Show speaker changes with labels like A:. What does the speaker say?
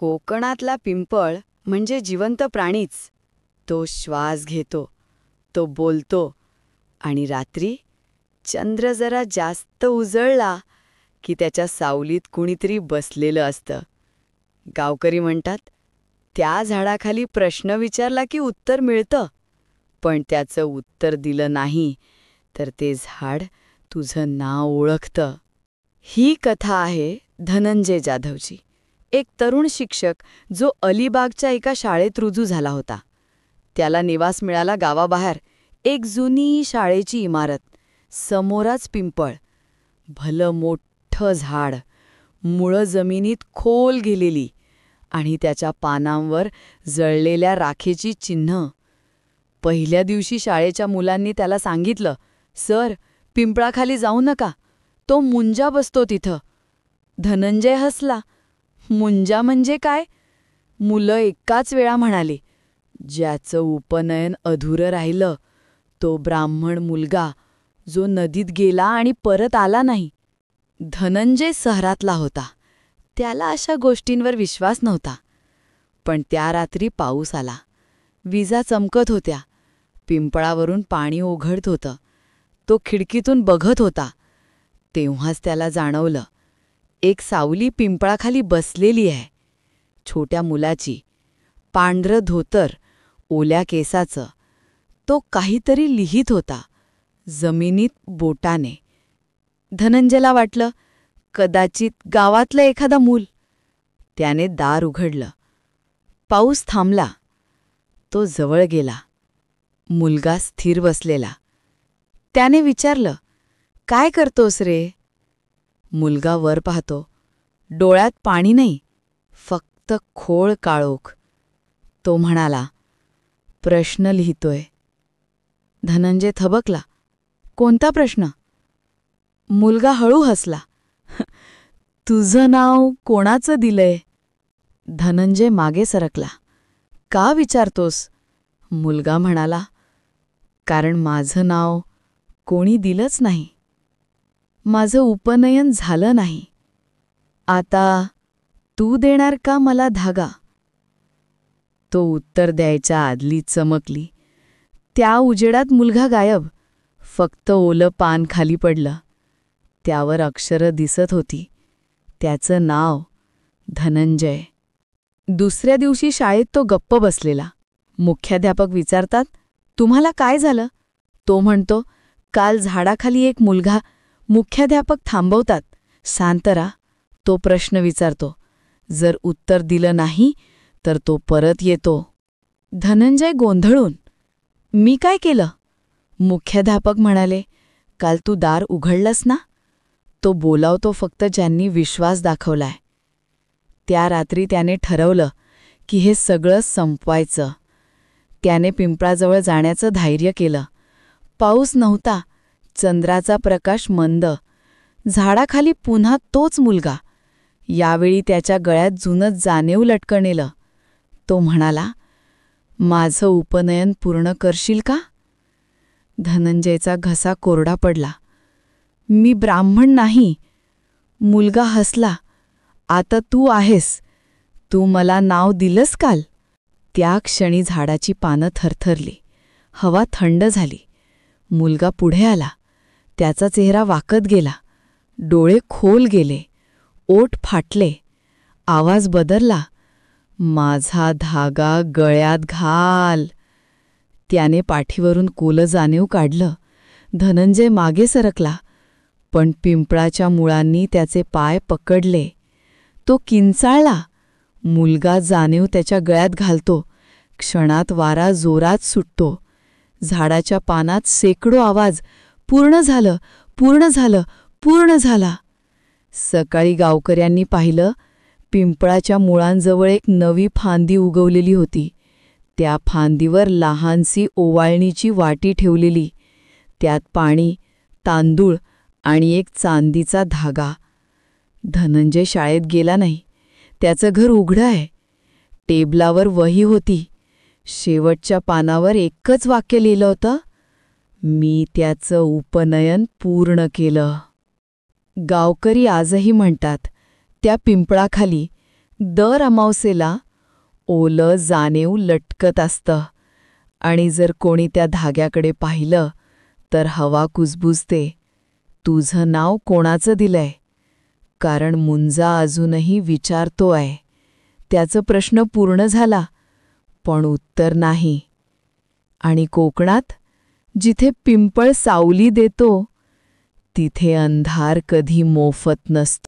A: कोकणातला पिंपळ म्हणजे जिवंत प्राणीच. तो श्वास घेतो, तो बोलतो आणि रात्री चंद्र जरा जास्त उजळला की त्याच्या सावलीत कुणीतरी बसलेलं असतं. गावकरी म्हणतात, त्या झाडाखाली प्रश्न विचारला की उत्तर मिळतं, पण त्याचं उत्तर दिलं नाही तर ते झाड तुझं नाव ओळखतं. ही कथा आहे धनंजय जाधवची, एक तरुण शिक्षक जो अलिबागच्या एका शाळेत रुजू झाला होता. त्याला निवास मिळाला गावाबाहेर, एक जुनी शाळेची इमारत, समोराच पिंपळ, भलं मोठं झाड, मुळं जमिनीत खोल गेलेली आणि त्याच्या पानांवर जळलेल्या राखेची चिन्ह. पहिल्या दिवशी शाळेच्या मुलांनी त्याला सांगितलं, "सर, पिंपळाखाली जाऊ नका, तो मुंजा बसतो तिथं." धनंजय हसला. मुंजा म्हणजे काय? मुलं एकाच वेळा म्हणाली. ज्याचं उपनयन अधुरं राहिलं, तो ब्राह्मण मुलगा जो नदीत गेला आणि परत आला नाही. धनंजय शहरातला होता. त्याला अशा गोष्टींवर विश्वास नव्हता. पण त्या रात्री पाऊस आला. विजा चमकत होत्या. पिंपळावरून पाणी ओघळत होतं. तो खिडकीतून बघत होता. तेव्हाच त्याला जाणवलं, एक सावली पिंपळाखाली बसलेली आहे. छोट्या मुलाची, पांढरं धोतर, ओल्या केसाचं. तो काहीतरी लिहित होता, जमिनीत बोटाने. धनंजयला वाटलं, कदाचित गावातलं एखादा मूल. त्याने दार उघडलं. पाऊस थांबला. तो जवळ गेला. मुलगा स्थिर बसलेला. त्याने विचारलं, "काय करतोस रे?" मुलगा वर पाहतो. डोळ्यात पाणी नाही, फक्त खोळ काळोख. तो म्हणाला, "प्रश्न लिहितोय." धनंजय थबकला. "कोणता प्रश्न?" मुलगा हळू हसला. "तुझं नाव कोणाचं दिलंय?" धनंजय मागे सरकला. "का विचारतोस?" मुलगा म्हणाला, "कारण माझं नाव कोणी दिलंच नाही. माझं उपनयन झालं नाही. आता तू देणार का मला धागा?" तो उत्तर द्यायच्या आदली चमकली. त्या उजेडात मुलगा गायब. फक्त ओलं पान खाली पडलं. त्यावर अक्षरं दिसत होती. त्याचं नाव धनंजय. दुसऱ्या दिवशी शाळेत तो गप्प बसलेला. मुख्याध्यापक विचारतात, "तुम्हाला काय झालं?" तो म्हणतो, "काल झाडाखाली एक मुलगा." मुख्याध्यापक थांबवतात. "शांत रहा." तो प्रश्न विचारतो. जर उत्तर दिलं नाही तर तो परत येतो. धनंजय गोंधळून, "मी काय केलं?" मुख्याध्यापक म्हणाले, "काल तू दार उघडलंस ना?" तो बोलावतो फक्त ज्यांनी विश्वास दाखवलाय. त्या रात्री त्याने ठरवलं की हे सगळं संपवायचं. त्याने पिंपळाजवळ जाण्याचं धैर्य केलं. पाऊस नव्हता, चंद्राचा प्रकाश मंद. झाडाखाली पुन्हा तोच मुलगा. यावेळी त्याच्या गळ्यात जुनं जाणीव लटकणेलं. तो म्हणाला, "माझं उपनयन पूर्ण करशील का?" धनंजयचा घसा कोरडा पडला. "मी ब्राह्मण नाही." मुलगा हसला. "आता तू आहेस. तू मला नाव दिलंस काल." त्या क्षणी झाडाची पानं थरथरली. हवा थंड झाली. मुलगा पुढे आला. त्याचा चेहरा वाकत गेला. डोळे खोल गेले. ओठ फाटले. आवाज बदलला, "माझा धागा गळ्यात घाल." त्याने पाठीवरून कोलं जाणीव काढलं. धनंजय मागे सरकला. पण पिंपळाच्या मुळांनी त्याचे पाय पकडले. तो किंचाळला. मुलगा जाणीव त्याच्या गळ्यात घालतो. क्षणात वारा जोरात सुटतो. झाडाच्या पानात शेकडो आवाज, "पूर्ण झालं, पूर्ण झालं, पूर्ण झाला." सकाळी गावकऱ्यांनी पाहिलं, पिंपळाच्या मुळांजवळ एक नवी फांदी उगवलेली होती. त्या फांदीवर लहानशी ओवाळणीची वाटी ठेवलेली. त्यात पाणी, तांदूळ आणि एक चांदीचा धागा. धनंजय शाळेत गेला नाही. त्याचं घर उघडं आहे. टेबलावर वही होती. शेवटच्या पानावर एकच वाक्य लिहिलं होतं, "मी त्याचं उपनयन पूर्ण केलं." गावकरी आजही म्हणतात, त्या पिंपळाखाली दर अमावस्येला ओलं जाणीव लटकत असतं आणि जर कोणी त्या धाग्याकडे पाहिलं तर हवा कुजबुजते. तुझं नाव कोणाचं दिलंय? कारण मुंजा अजूनही विचारतोय. त्याचं प्रश्न पूर्ण झाला, पण उत्तर नाही. आणि कोकणात, जिथे पिंपळ सावली देतो, तिथे अंधार कधी मोफत नसतो.